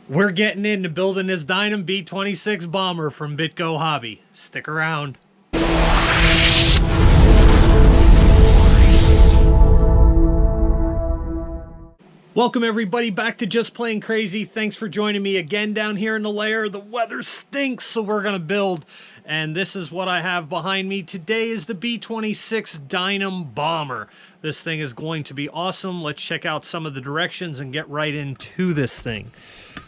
We're getting into building this Dynam B-26 bomber from BitgoHobby. Stick around. Welcome everybody back to Just Plain Crazy. Thanks for joining me again down here in the lair. The weather stinks, so we're gonna build. And this is what I have behind me. Today is the B-26 Dynam bomber. This thing is going to be awesome. Let's check out some of the directions and get right into this thing.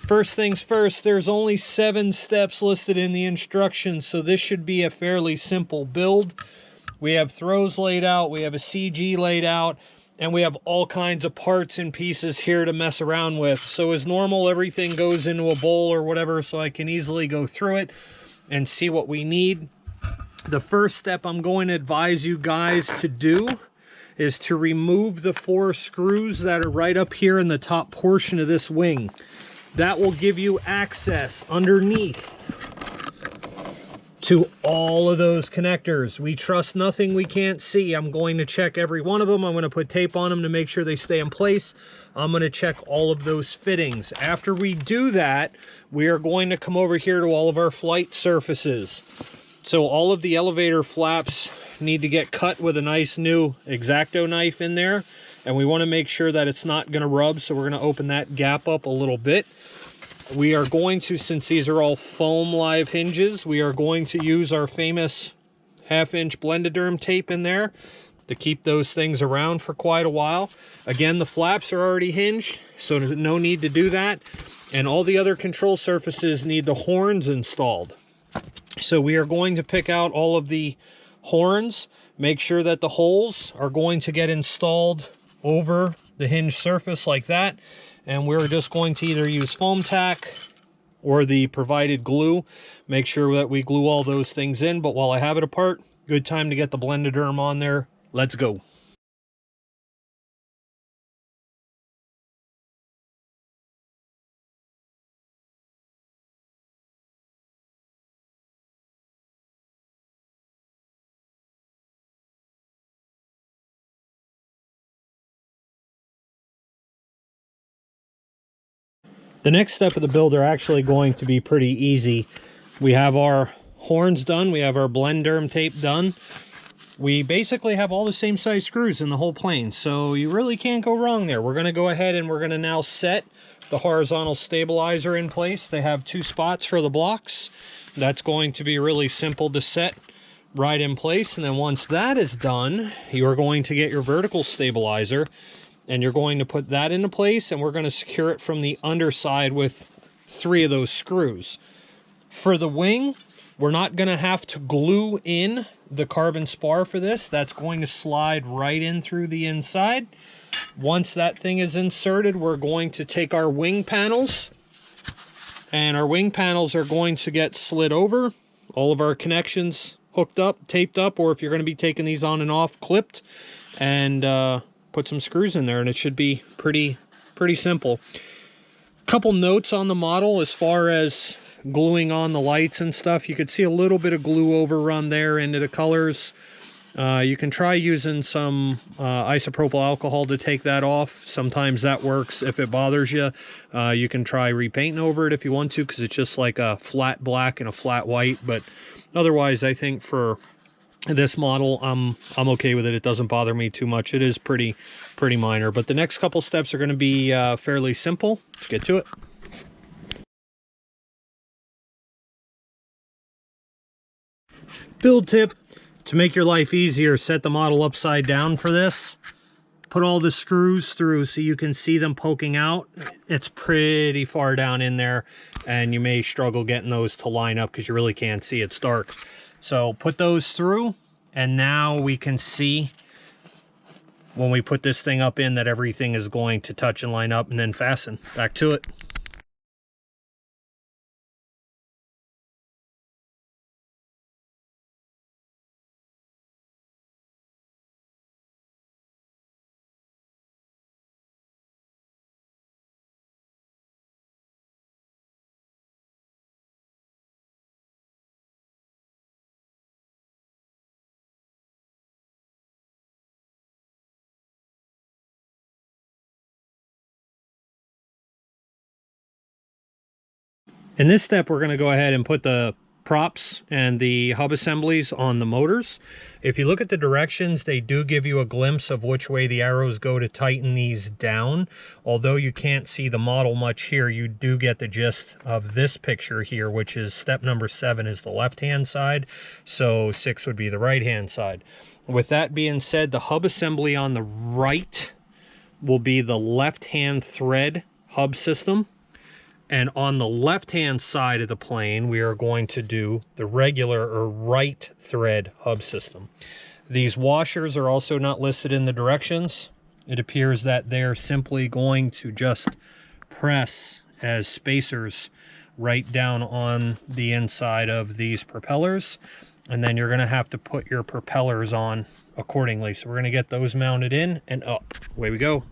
First things first, there's only 7 steps listed in the instructions, so this should be a fairly simple build. We have throws laid out, we have a CG laid out, and we have all kinds of parts and pieces here to mess around with. So as normal, everything goes into a bowl or whatever, so I can easily go through it and see what we need. The first step I'm going to advise you guys to do is to remove the 4 screws that are right up here in the top portion of this wing. That will give you access underneath to all of those connectors. We trust nothing we can't see. I'm going to check every one of them. I'm going to put tape on them to make sure they stay in place. I'm going to check all of those fittings. After we do that, we are going to come over here to all of our flight surfaces. So all of the elevator flaps need to get cut with a nice new X-Acto knife in there. And we want to make sure that it's not going to rub, so we're going to open that gap up a little bit. We are going to, since these are all foam live hinges, we are going to use our famous 1/2-inch Blendaderm tape in there to keep those things around for quite a while. Again, the flaps are already hinged, so no need to do that. And all the other control surfaces need the horns installed. So we are going to pick out all of the horns, make sure that the holes are going to get installed over the hinge surface like that. And we're just going to either use foam tack or the provided glue. Make sure that we glue all those things in. But while I have it apart, good time to get the Blendaderm on there. Let's go. The next step of the build are actually going to be pretty easy. We have our horns done. We have our Blendaderm tape done. We basically have all the same size screws in the whole plane, so you really can't go wrong there. We're going to go ahead and we're going to now set the horizontal stabilizer in place. They have 2 spots for the blocks. That's going to be really simple to set right in place. And then once that is done, you are going to get your vertical stabilizer and you're going to put that into place, and we're going to secure it from the underside with 3 of those screws. For the wing, we're not going to have to glue in the carbon spar for this. That's going to slide right in through the inside. Once that thing is inserted, we're going to take our wing panels, and our wing panels are going to get slid over. All of our connections hooked up, taped up, or if you're going to be taking these on and off, clipped, and put some screws in there, and it should be pretty simple. Couple notes on the model as far as gluing on the lights and stuff. You could see a little bit of glue overrun there into the colors. You can try using some isopropyl alcohol to take that off. Sometimes that works. If it bothers you, you can try repainting over it if you want to, because it's just like a flat black and a flat white. But otherwise, I think for this model, I'm okay with it. It doesn't bother me too much. It is pretty minor. But the next couple steps are going to be fairly simple. Let's get to it. Build tip: to make your life easier, set the model upside down for this. Put all the screws through so you can see them poking out. It's pretty far down in there, and you may struggle getting those to line up because you really can't see. It's dark. So put those through, and now we can see when we put this thing up in that everything is going to touch and line up, and then fasten. Back to it. In this step, we're going to go ahead and put the props and the hub assemblies on the motors. If you look at the directions, they do give you a glimpse of which way the arrows go to tighten these down. Although you can't see the model much here, you do get the gist of this picture here, which is step number 7 is the left-hand side, so 6 would be the right-hand side. With that being said, the hub assembly on the right will be the left-hand thread hub system. And on the left-hand side of the plane, we are going to do the regular or right thread hub system. These washers are also not listed in the directions. It appears that they're simply going to just press as spacers right down on the inside of these propellers. And then you're going to have to put your propellers on accordingly. So we're going to get those mounted in and up. Away we go.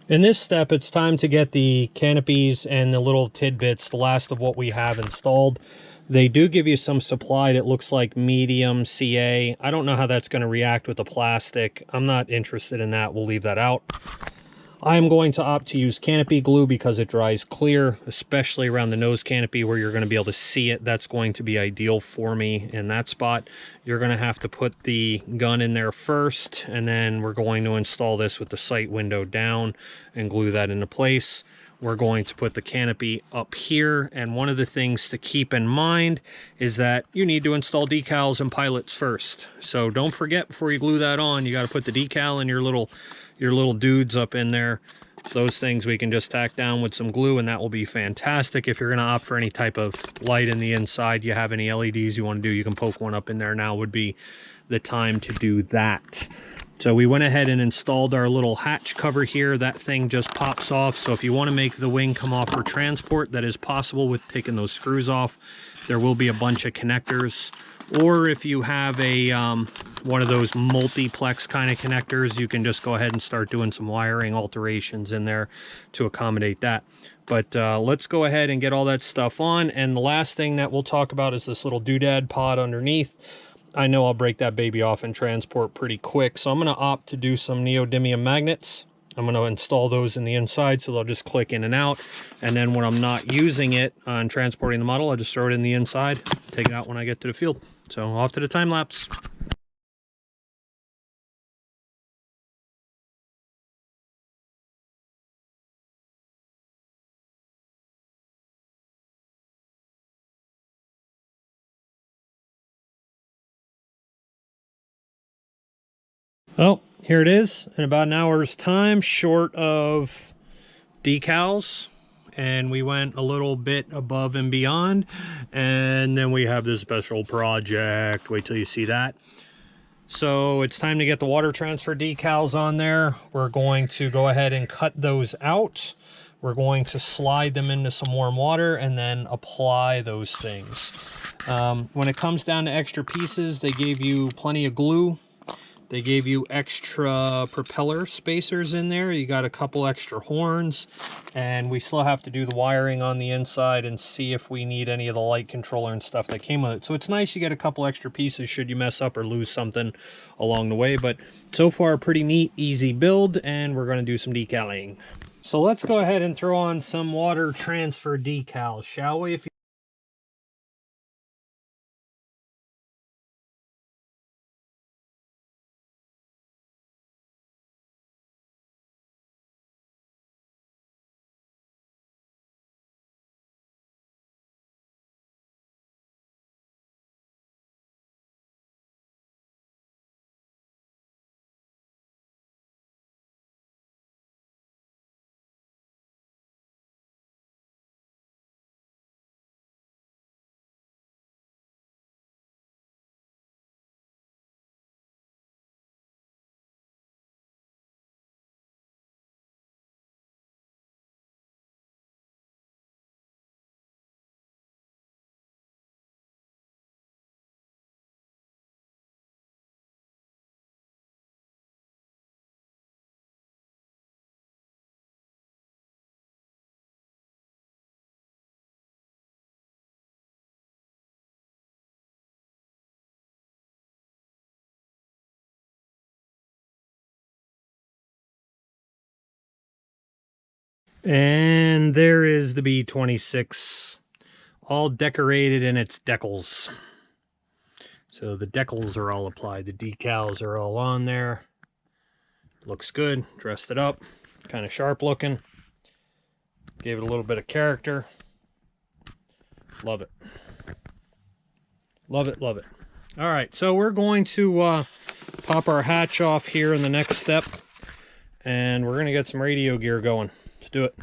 In this step, it's time to get the canopies and the little tidbits, the last of what we have installed. They do give you some supply that looks like medium CA. I don't know how that's going to react with the plastic. I'm not interested in that. We'll leave that out. I am going to opt to use canopy glue because it dries clear, especially around the nose canopy where you're going to be able to see it. That's going to be ideal for me in that spot. You're going to have to put the gun in there first, and then we're going to install this with the sight window down and glue that into place. We're going to put the canopy up here, and one of the things to keep in mind is that you need to install decals and pilots first. So don't forget, before you glue that on, you got to put the decal and your little dudes up in there. Those things we can just tack down with some glue, and that will be fantastic. If you're going to opt for any type of light in the inside, you have any LEDs you want to do, you can poke one up in there. Now would be the time to do that. So we went ahead and installed our little hatch cover here. That thing just pops off. So if you want to make the wing come off for transport, that is possible with taking those screws off. There will be a bunch of connectors. Or if you have a one of those multiplex kind of connectors, you can just go ahead and start doing some wiring alterations in there to accommodate that. But let's go ahead and get all that stuff on. And the last thing that we'll talk about is this little doodad pod underneath. I know I'll break that baby off in transport pretty quick, so I'm going to opt to do some neodymium magnets. I'm going to install those in the inside, so they'll just click in and out. And then when I'm not using it on transporting the model, I'll just throw it in the inside, take it out when I get to the field. So off to the time lapse. Oh, here it is in about an hour's time, short of decals. And we went a little bit above and beyond. And then we have this special project. Wait till you see that. So it's time to get the water transfer decals on there. We're going to go ahead and cut those out. We're going to slide them into some warm water and then apply those things. When it comes down to extra pieces, they gave you plenty of glue. They gave you extra propeller spacers in there. You got a couple extra horns, and we still have to do the wiring on the inside and see if we need any of the light controller and stuff that came with it. So it's nice you get a couple extra pieces should you mess up or lose something along the way. But so far, pretty neat, easy build, and we're going to do some decaling. So let's go ahead and throw on some water transfer decals, shall we? And there is the B-26, all decorated in its decals. So the decals are all applied, the decals are all on there. Looks good, dressed it up, kind of sharp looking. Gave it a little bit of character. Love it. Love it, love it. All right, so we're going to pop our hatch off here in the next step, and we're gonna get some radio gear going. Let's do it.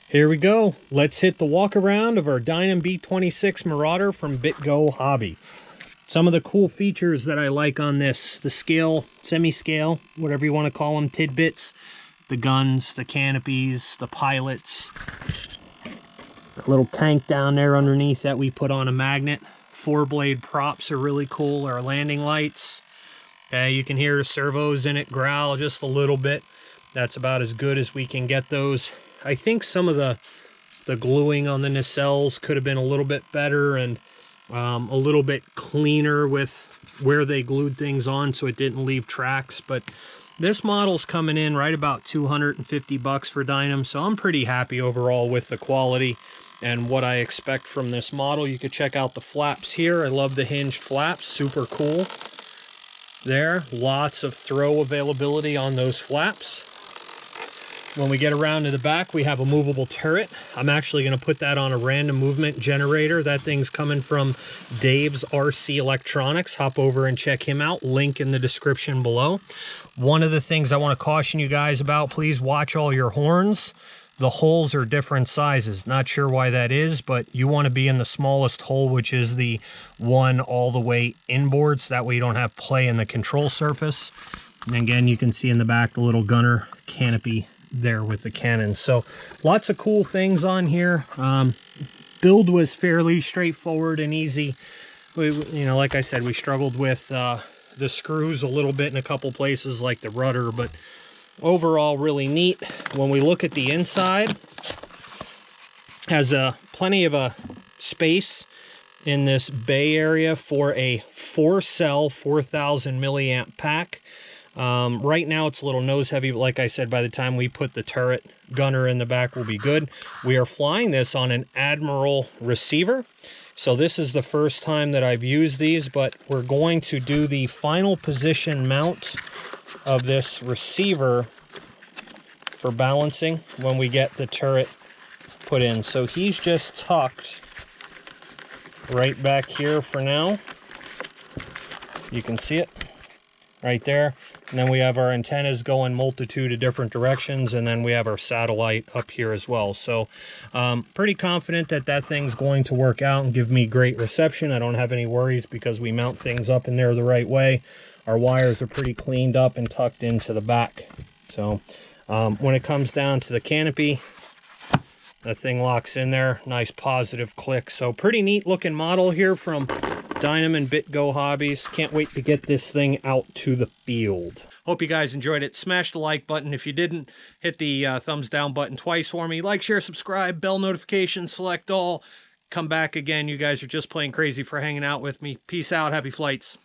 Here we go. Let's hit the walk around of our Dynam B-26 Marauder from BitgoHobby. Some of the cool features that I like on this, the scale, semi-scale, whatever you want to call them, tidbits, the guns, the canopies, the pilots, a little tank down there underneath that we put on a magnet. 4-blade props are really cool. Our landing lights. Okay, you can hear the servos in it growl just a little bit. That's about as good as we can get those. I think some of the gluing on the nacelles could have been a little bit better and a little bit cleaner with where they glued things on so it didn't leave tracks. But this model's coming in right about $250 for Dynam, so I'm pretty happy overall with the quality and what I expect from this model. You could check out the flaps here. I love the hinged flaps, super cool. There, lots of throw availability on those flaps. When we get around to the back, we have a movable turret. I'm actually going to put that on a random movement generator. That thing's coming from Dave's RC Electronics. Hop over and check him out. Link in the description below. One of the things I want to caution you guys about, please watch all your horns. The holes are different sizes. Not sure why that is, but you want to be in the smallest hole, which is the one all the way inboard, so that way you don't have play in the control surface. And again, you can see in the back the little gunner canopy there with the cannon. So lots of cool things on here. Build was fairly straightforward and easy. You know, like I said, we struggled with the screws a little bit in a couple places like the rudder, but overall really neat. When we look at the inside, has plenty of a space in this bay area for a 4-cell 4,000 milliamp pack. Right now it's a little nose heavy, but like I said, by the time we put the turret gunner in the back, will be good. We are flying this on an Admiral receiver, so this is the first time that I've used these, but we're going to do the final position mount of this receiver for balancing when we get the turret put in. So he's just tucked right back here for now. You can see it right there. And then we have our antennas going multitude of different directions, and then we have our satellite up here as well. So pretty confident that that thing's going to work out and give me great reception. I don't have any worries because we mount things up in there the right way. Our wires are pretty cleaned up and tucked into the back. So when it comes down to the canopy, that thing locks in there. Nice positive click. So pretty neat looking model here from Dynam and BitgoHobbies. Can't wait to get this thing out to the field. Hope you guys enjoyed it. Smash the like button. If you didn't, hit the thumbs down button twice for me. Like, share, subscribe, bell notification, select all. Come back again. You guys are just plain crazy for hanging out with me. Peace out. Happy flights.